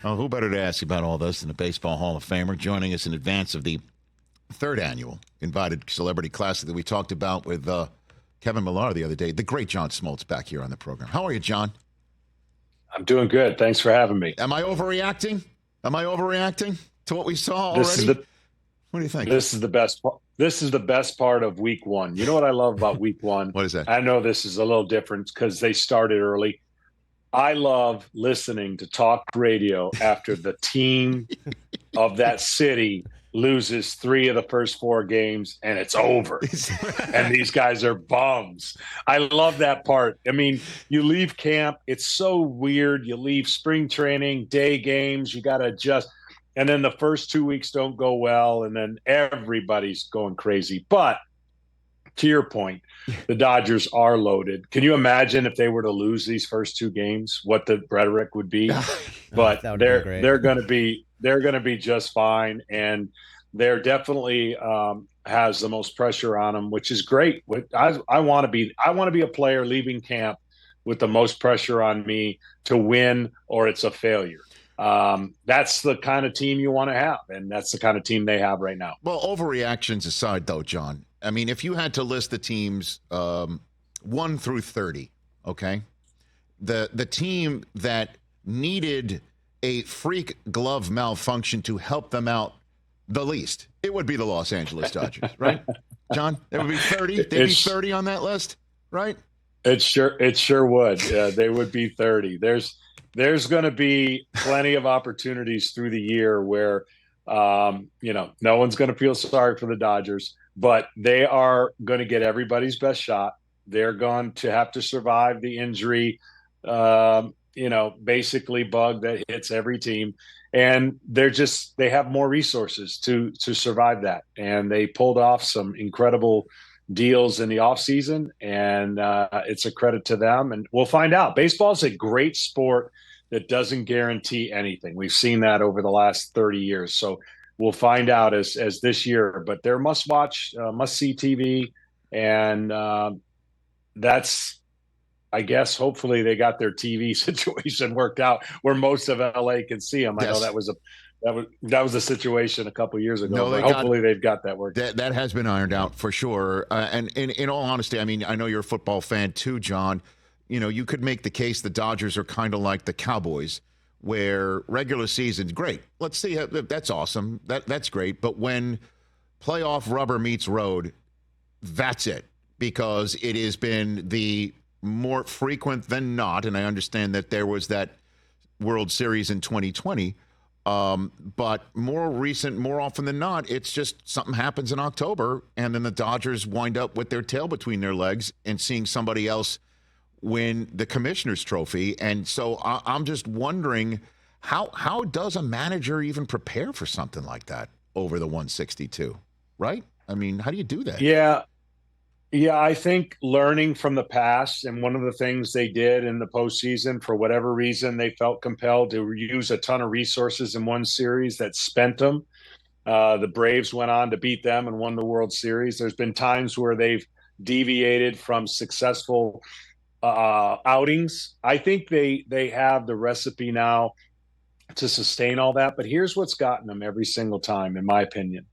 Oh, who better to ask about all this than the Baseball Hall of Famer joining us in advance of the third annual Invited Celebrity Classic that we talked about with Kevin Millar the other day. The great John Smoltz back here on the program. How are you, John? I'm doing good. Thanks for having me. Am I overreacting? Am I overreacting to what we saw This is already? the What do you think? this is the best. This is the best part of week one. You know what I love about week one? What is that? I know this is a little different because they started early. I love listening to talk radio after the team of that city loses 3 of the first 4 games and it's over. And these guys are bums. I love that part. I mean, you leave camp, it's so weird. You leave spring training, day games, you got to adjust. And then the first 2 weeks don't go well, and then everybody's going crazy. But to your point, the Dodgers are loaded. Can you imagine if they were to lose these first 2 games, what the rhetoric would be? But they're going to be just fine, and they're definitely has the most pressure on them, which is great. I want to be a player leaving camp with the most pressure on me to win, or it's a failure. That's the kind of team you want to have, and that's the kind of team they have right now. Well, overreactions aside, though, John, I mean, if you had to list the teams 1 through 30, okay, the team that needed a freak glove malfunction to help them out the least, it would be the Los Angeles Dodgers, right, John? It would be 30. They'd be 30 on that list, right? It sure would. They would be 30. There's going to be plenty of opportunities through the year where, no one's going to feel sorry for the Dodgers, but they are going to get everybody's best shot. They're going to have to survive the injury, basically bug that hits every team. And they have more resources to survive that. And they pulled off some incredible deals in the offseason, and it's a credit to them. And we'll find out. Baseball is a great sport that doesn't guarantee anything. We've seen that over the last 30 years. So we'll find out as this year. But they're must-watch, must-see TV, and that's, I guess, hopefully they got their TV situation worked out where most of LA can see them. Yes. I know that was a situation a couple of years ago. No, hopefully they've got that worked. That has been ironed out for sure. And in all honesty, I mean, I know you're a football fan too, John. You could make the case the Dodgers are kind of like the Cowboys, where regular season's great. Let's see, that's awesome. That's great. But when playoff rubber meets road, that's it, because it has been the more frequent than not, and I understand that there was that World Series in 2020, but more often than not, it's just something happens in October, and then the Dodgers wind up with their tail between their legs and seeing somebody else win the Commissioner's Trophy. And so I'm just wondering, how does a manager even prepare for something like that over the 162, right? I mean, how do you do that? Yeah, I think learning from the past, and one of the things they did in the postseason, for whatever reason, they felt compelled to use a ton of resources in one series that spent them. The Braves went on to beat them and won the World Series. There's been times where they've deviated from successful outings. I think they have the recipe now to sustain all that. But here's what's gotten them every single time, in my opinion.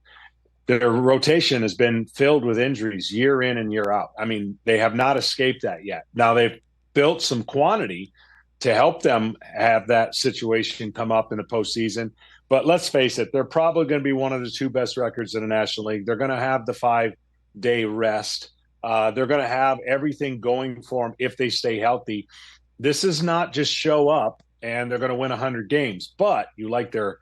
Their rotation has been filled with injuries year in and year out. I mean, they have not escaped that yet. Now they've built some quantity to help them have that situation come up in the postseason. But let's face it, they're probably going to be one of the 2 best records in the National League. They're going to have the 5-day rest. They're going to have everything going for them if they stay healthy. This is not just show up and they're going to win 100 games, but you like their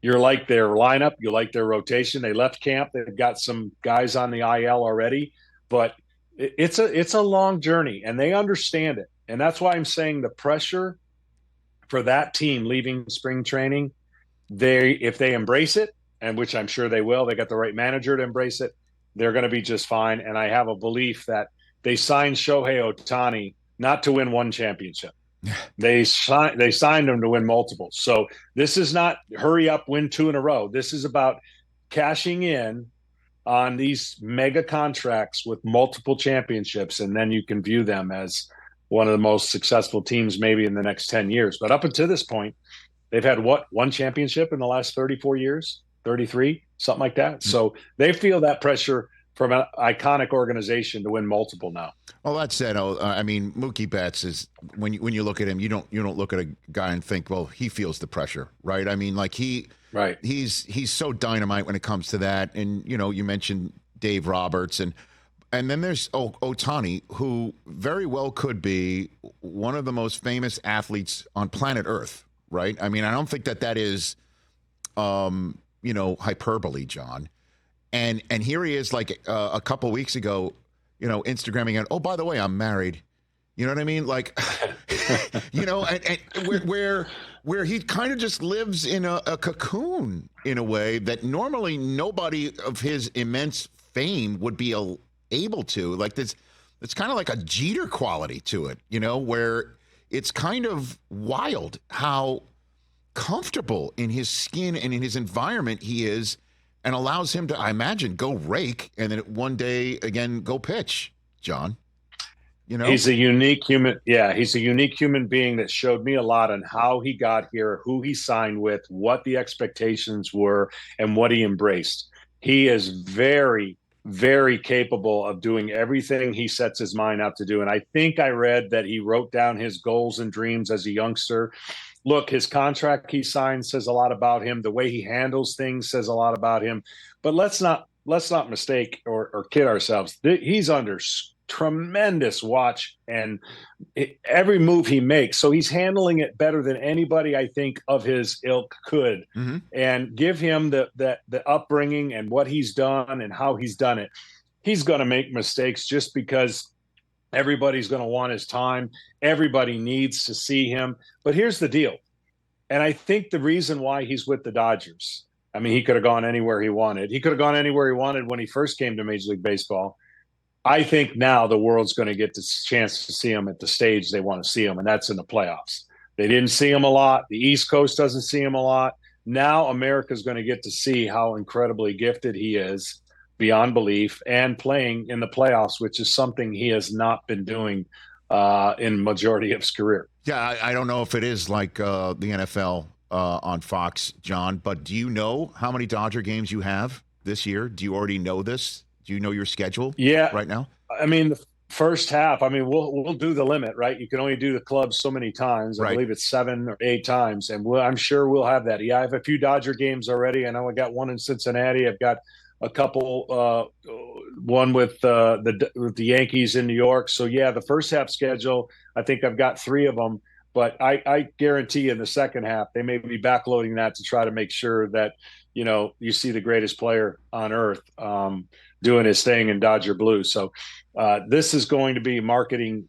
lineup, you like their rotation. They left camp. They've got some guys on the IL already, but it's a long journey, and they understand it. And that's why I'm saying the pressure for that team leaving spring training, if they embrace it, and which I'm sure they will, they got the right manager to embrace it, they're going to be just fine. And I have a belief that they signed Shohei Ohtani not to win one championship. They signed him to win multiple. So this is not hurry up, win 2 in a row. This is about cashing in on these mega contracts with multiple championships, and then you can view them as one of the most successful teams maybe in the next 10 years. But up until this point, They've had one championship in the last 34 years, 33, something like that. So they feel that pressure from an iconic organization to win multiple now. Well, that said, I mean, Mookie Betts is when you look at him, you don't look at a guy and think, well, he feels the pressure, right? I mean, like he's so dynamite when it comes to that. And you mentioned Dave Roberts, and then there's Ohtani, who very well could be one of the most famous athletes on planet Earth, right? I mean, I don't think that is, hyperbole, John. And here he is, like a couple weeks ago, Instagramming it. Oh, by the way, I'm married. You know what I mean? Like, and where he kind of just lives in a cocoon in a way that normally nobody of his immense fame would be able to. Like this, it's kind of like a Jeter quality to it, where it's kind of wild how comfortable in his skin and in his environment he is, and allows him to, I imagine, go rake and then one day again go pitch, John. He's a unique human. Yeah, he's a unique human being that showed me a lot on how he got here, who he signed with, what the expectations were, and what he embraced. He is very, very capable of doing everything he sets his mind out to do. And I think I read that he wrote down his goals and dreams as a youngster. Look, his contract he signed says a lot about him. The way he handles things says a lot about him. But let's not mistake or kid ourselves. He's under tremendous watch, and every move he makes. So he's handling it better than anybody, I think, of his ilk could. Mm-hmm. And give him the upbringing and what he's done and how he's done it. He's going to make mistakes just because everybody's going to want his time. Everybody needs to see him. But here's the deal. And I think the reason why he's with the Dodgers, I mean, he could have gone anywhere he wanted. He could have gone anywhere he wanted when he first came to Major League Baseball. I think now the world's going to get the chance to see him at the stage they want to see him, and that's in the playoffs. They didn't see him a lot. The East Coast doesn't see him a lot. Now America's going to get to see how incredibly gifted he is, beyond belief, and playing in the playoffs, which is something he has not been doing in majority of his career. Yeah, I don't know if it is like the NFL on Fox, John, but do you know how many Dodger games you have this year? Do you already know this? Do you know your schedule right now? I mean, the first half, I mean, we'll do the limit, right? You can only do the club so many times. I believe it's 7 or 8 times, and I'm sure we'll have that. Yeah, I have a few Dodger games already. I know I got one in Cincinnati. I've got a couple, one with the Yankees in New York. So, yeah, the first half schedule, I think I've got 3 of them. But I guarantee in the second half, they may be backloading that to try to make sure that, you see the greatest player on earth doing his thing in Dodger blue. So this is going to be marketing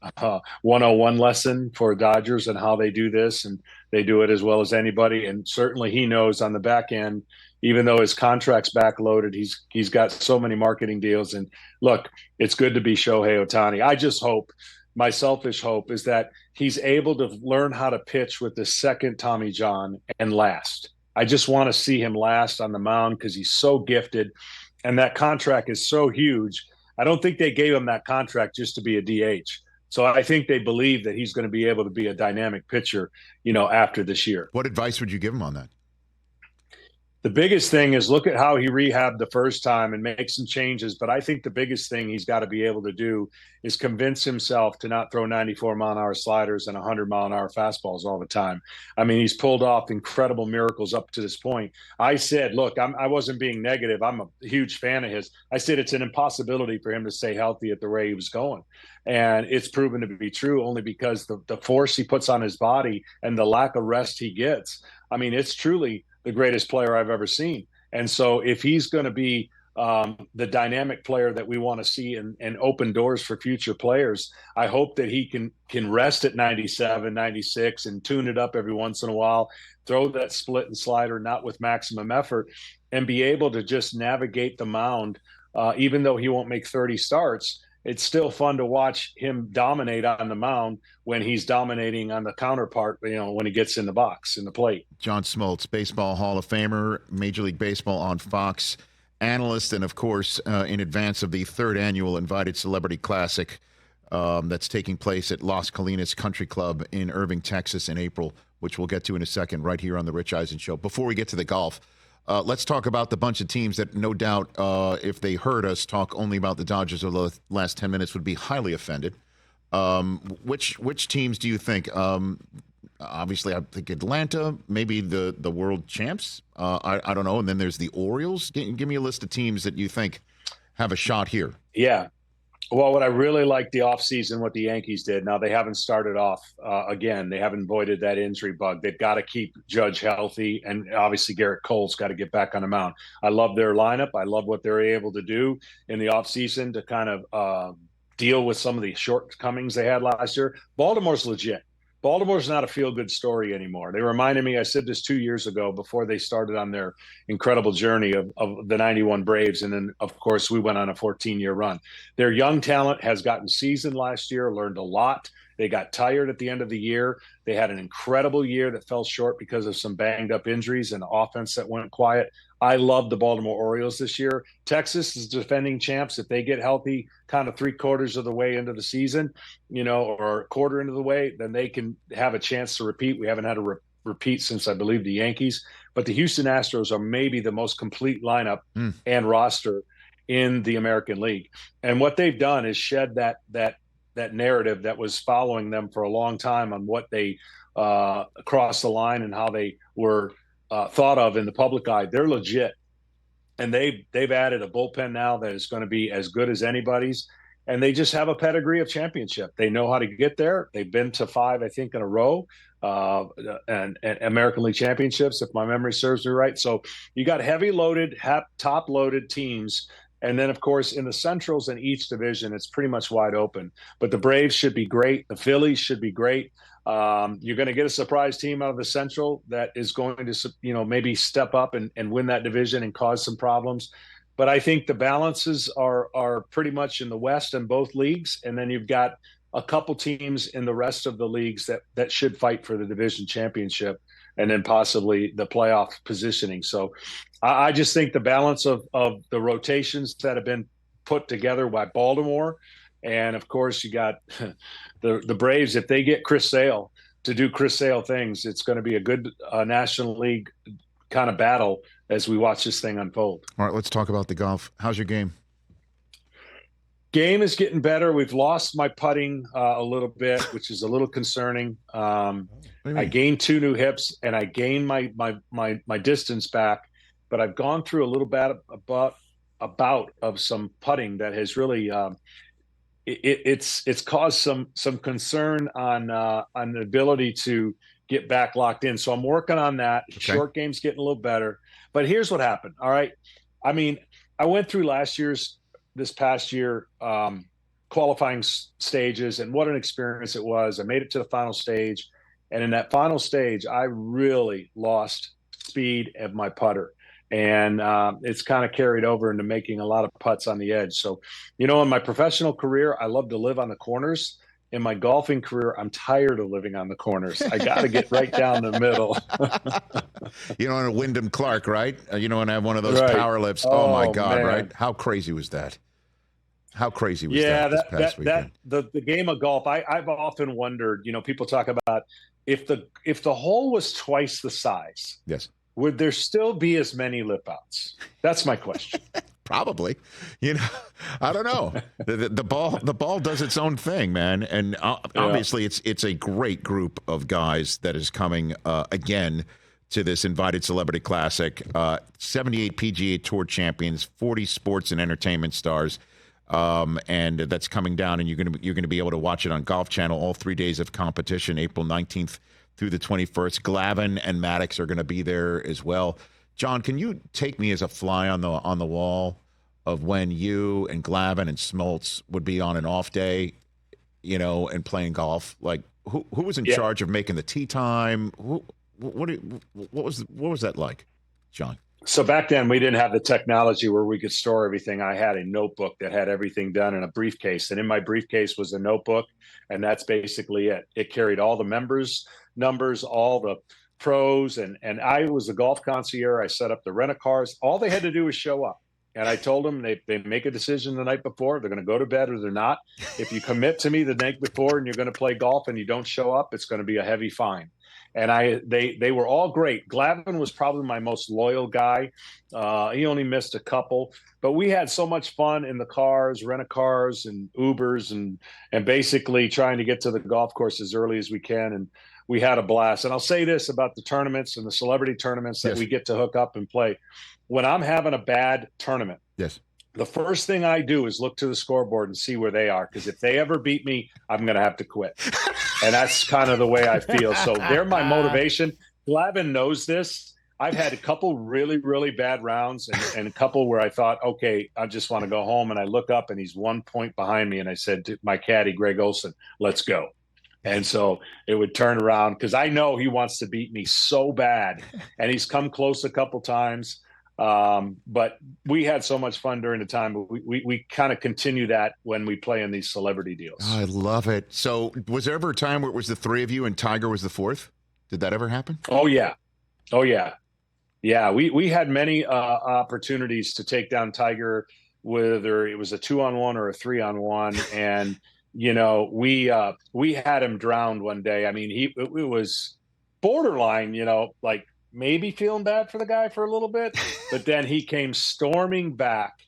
101 lesson for Dodgers and how they do this. And they do it as well as anybody. And certainly he knows on the back end, even though his contract's backloaded, he's got so many marketing deals. And look, it's good to be Shohei Ohtani. I just hope, my selfish hope is that he's able to learn how to pitch with the second Tommy John and last. I just want to see him last on the mound because he's so gifted. And that contract is so huge. I don't think they gave him that contract just to be a DH. So I think they believe that he's going to be able to be a dynamic pitcher, after this year. What advice would you give him on that? The biggest thing is look at how he rehabbed the first time and make some changes. But I think the biggest thing he's got to be able to do is convince himself to not throw 94-mile-an-hour sliders and 100-mile-an-hour fastballs all the time. I mean, he's pulled off incredible miracles up to this point. I said, look, I wasn't being negative. I'm a huge fan of his. I said it's an impossibility for him to stay healthy at the way he was going. And it's proven to be true only because the force he puts on his body and the lack of rest he gets. I mean, it's truly the greatest player I've ever seen. And so if he's going to be the dynamic player that we want to see and open doors for future players, I hope that he can rest at 97, 96 and tune it up every once in a while, throw that split and slider, not with maximum effort, and be able to just navigate the mound. Even though he won't make 30 starts, it's still fun to watch him dominate on the mound when he's dominating on the counterpart, when he gets in the box, in the plate. John Smoltz, Baseball Hall of Famer, Major League Baseball on Fox analyst, and, of course, in advance of the 3rd annual Invited Celebrity Classic that's taking place at Las Colinas Country Club in Irving, Texas in April, which we'll get to in a second right here on the Rich Eisen Show. Before we get to the golf, let's talk about the bunch of teams that no doubt, if they heard us talk only about the Dodgers over the last 10 minutes, would be highly offended. Which teams do you think? Obviously, I think Atlanta, maybe the world champs. I don't know. And then there's the Orioles. Give me a list of teams that you think have a shot here. Yeah. Well, what I really liked the offseason, what the Yankees did. Now, they haven't started off again. They haven't avoided that injury bug. They've got to keep Judge healthy. And obviously, Garrett Cole's got to get back on the mound. I love their lineup. I love what they're able to do in the offseason to kind of deal with some of the shortcomings they had last year. Baltimore's legit. Baltimore's not a feel-good story anymore. They reminded me, I said this 2 years ago before they started on their incredible journey of the 91 Braves. And then, of course, we went on a 14-year run. Their young talent has gotten seasoned last year, learned a lot. They got tired at the end of the year. They had an incredible year that fell short because of some banged-up injuries and offense that went quiet. I love the Baltimore Orioles this year. Texas is defending champs. If they get healthy kind of 3/4 of the way into the season, or a quarter into the way, then they can have a chance to repeat. We haven't had a repeat since, I believe, the Yankees. But the Houston Astros are maybe the most complete lineup and roster in the American League. And what they've done is shed that narrative that was following them for a long time on what they crossed the line and how they were thought of in the public eye. They're legit. And they've added a bullpen now that is going to be as good as anybody's. And they just have a pedigree of championship. They know how to get there. They've been to 5, I think, in a row, and American League championships, if my memory serves me right. So you got heavy loaded, top loaded teams. And then, of course, in the Centrals in each division, it's pretty much wide open. But the Braves should be great. The Phillies should be great. You're going to get a surprise team out of the Central that is going to, maybe step up and win that division and cause some problems. But I think the balances are pretty much in the West in both leagues. And then you've got a couple teams in the rest of the leagues that should fight for the division championship and then possibly the playoff positioning. So I just think the balance of the rotations that have been put together by Baltimore, and of course you got the Braves, if they get Chris Sale to do Chris Sale things, it's going to be a good National League kind of battle as we watch this thing unfold. All right, let's talk about the golf. How's your game? Game is getting better. We've lost my putting a little bit, which is a little concerning. I gained 2 new hips and I gained my distance back, but I've gone through a little bit about of some putting that has really it's caused some concern on the ability to get back locked in. So I'm working on that. Okay. Short game's getting a little better. But here's what happened. All right. I mean, I went through this past year qualifying stages, and what an experience it was. I made it to the final stage. And in that final stage, I really lost speed of my putter. And it's kind of carried over into making a lot of putts on the edge. So, in my professional career, I love to live on the corners. In my golfing career, I'm tired of living on the corners. I got to get right down the middle. A Wyndham Clark, right? And have one of those power lifts. Oh my God, man. Right? How crazy was that? How crazy was that this past weekend? The game of golf, I've often wondered, people talk about if the hole was twice the size, yes, would there still be as many lip outs? That's my question. Probably. I don't know. The ball does its own thing, man. And obviously it's a great group of guys that is coming again to this Invited Celebrity Classic. 78 PGA Tour champions, 40 sports and entertainment stars. And that's coming down, and you're going to be able to watch it on Golf Channel, all 3 days of competition, April 19th through the 21st. Glavine and Maddox are going to be there as well. John, can you take me as a fly on the wall of when you and Glavine and Smoltz would be on an off day, and playing golf? Like who was in charge of making the tee time? What was that like, John? So back then we didn't have the technology where we could store everything. I had a notebook that had everything done in a briefcase, and in my briefcase was a notebook, and that's basically it. It carried all the members' numbers, all the pros, and I was the golf concierge. I set up the rent-a-cars. All they had to do was show up. And I told them they make a decision the night before. They're going to go to bed or they're not. If you commit to me the night before and you're going to play golf and you don't show up, it's going to be a heavy fine. and they were all great. Glavin was probably my most loyal guy. He only missed a couple, but we had so much fun in the cars, rent-a-cars and Ubers, and basically trying to get to the golf course as early as we can. And we had a blast. And I'll say this about the tournaments and the celebrity tournaments that we get to hook up and play. When I'm having a bad tournament, the first thing I do is look to the scoreboard and see where they are, because if they ever beat me, I'm going to have to quit. And that's kind of the way I feel. So they're my motivation. Glavin knows this. I've had a couple really, really bad rounds and a couple where I thought, okay, I just want to go home. And I look up and he's 1 point behind me. And I said to my caddy, Greg Olson, let's go. And so it would turn around because I know he wants to beat me so bad. And he's come close a couple times. But we had so much fun during the time, but we kind of continue that when we play in these celebrity deals. Oh, I love it. So was there ever a time where it was the three of you and Tiger was the fourth? Did that ever happen? Oh yeah. Yeah. We had many opportunities to take down Tiger, whether it was a 2-on-1 or a 3-on-1. And, we had him drowned one day. I mean, it was borderline, like, maybe feeling bad for the guy for a little bit, but then he came storming back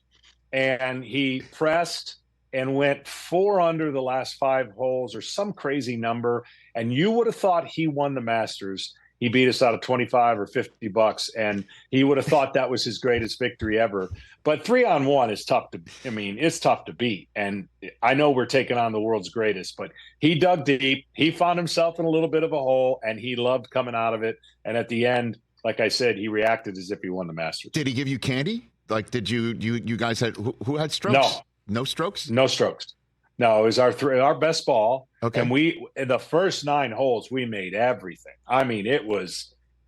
and he pressed and went 4 under the last 5 holes or some crazy number. And you would have thought he won the Masters. He beat us out of 25 or $50, and he would have thought that was his greatest victory ever. But 3-on-1 is tough it's tough to beat. And I know we're taking on the world's greatest, but he dug deep. He found himself in a little bit of a hole, and he loved coming out of it. And at the end, like I said, he reacted as if he won the Masters. Did he give you candy? Like, did you guys who had strokes? No strokes? No strokes. No, it was our best ball. Okay. And in the first 9 holes, we made everything. I mean,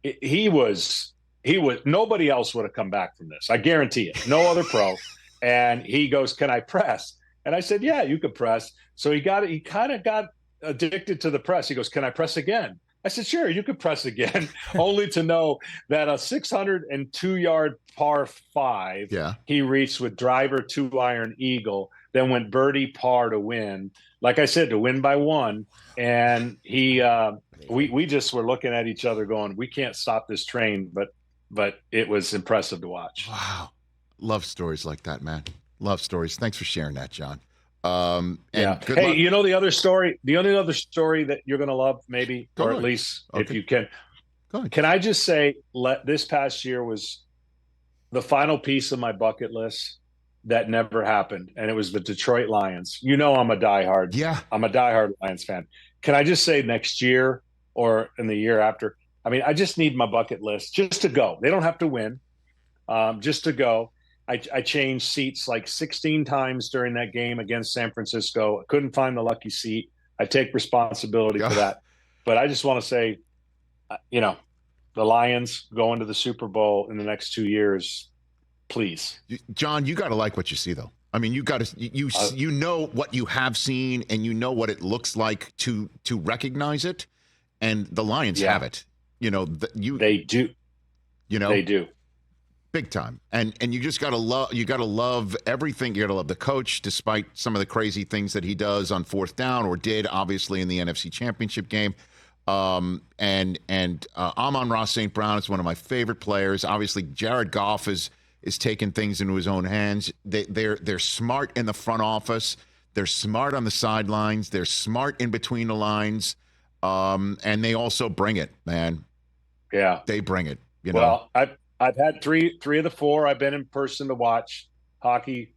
he was nobody else would have come back from this. I guarantee it. No other pro. And he goes, "Can I press?" And I said, "Yeah, you could press." So he kind of got addicted to the press. He goes, "Can I press again?" I said, "Sure, you could press again," only to know that a 602-yard par 5 he reached with driver 2-iron eagle, then went birdie par to win. Like I said, to win by 1. And we just were looking at each other going, we can't stop this train, but it was impressive to watch. Wow. Love stories like that, man. Love stories. Thanks for sharing that, John. Hey, the only other story that you're going to love, maybe, or at least if you can. Go ahead. Can I just say, this past year was the final piece of my bucket list that never happened, and it was the Detroit Lions. I'm a diehard Lions fan. Can I just say next year or in the year after? I mean, I just need my bucket list just to go. They don't have to win, just to go. I changed seats like 16 times during that game against San Francisco. I couldn't find the lucky seat. I take responsibility for that. But I just want to say, the Lions going to the Super Bowl in the next 2 years, please. John, you got to like what you see, though. I mean, you got to you know what you have seen, and you know what it looks like to recognize it. And the Lions have it. They do. They do. Big time. And you just got to love everything. You got to love the coach, despite some of the crazy things that he does on 4th down, or did, obviously, in the NFC Championship game. And Amon-Ra St. Brown is one of my favorite players. Obviously, Jared Goff is taking things into his own hands. They're smart in the front office. They're smart on the sidelines. They're smart in between the lines. And they also bring it, man. Yeah. They bring it, Well, I've had three of the 4 I've been in person to watch: hockey,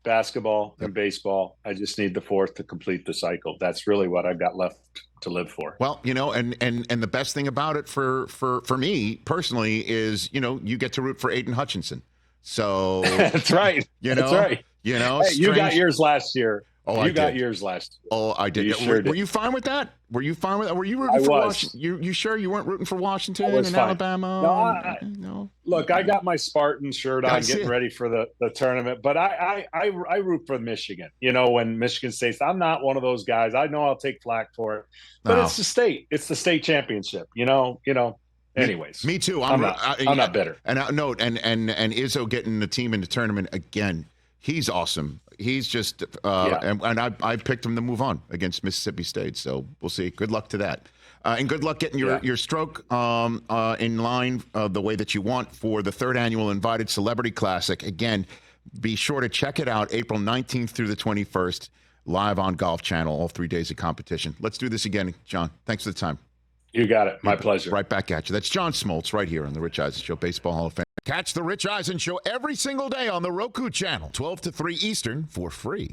basketball, and baseball. I just need the 4th to complete the cycle. That's really what I've got left to live for. Well, and the best thing about it for me personally is, you get to root for Aiden Hutchinson. So that's right. That's right. Hey, you got yours last year. Oh, you got yours last year. Oh, I did. You sure did. Were you fine with that? Were you rooting for Washington? You sure you weren't rooting for Washington and Alabama? No. Look, I got my Spartan shirt on, getting ready for the tournament, but I root for Michigan. When Michigan State's, I'm not one of those guys. I know I'll take flack for it, but it's the state. It's the state championship. Anyways, me too. I'm not bitter. And Izzo getting the team in the tournament again. He's awesome. He's just and I picked him to move on against Mississippi State. So we'll see. Good luck to that. And good luck getting your stroke in line the way that you want for the 3rd annual Invited Celebrity Classic. Again, be sure to check it out April 19th through the 21st, live on Golf Channel, all 3 days of competition. Let's do this again, John. Thanks for the time. You got it. My pleasure. Right back at you. That's John Smoltz right here on the Rich Eisen Show, Baseball Hall of Fame. Catch the Rich Eisen Show every single day on the Roku channel, 12 to 3 Eastern, for free.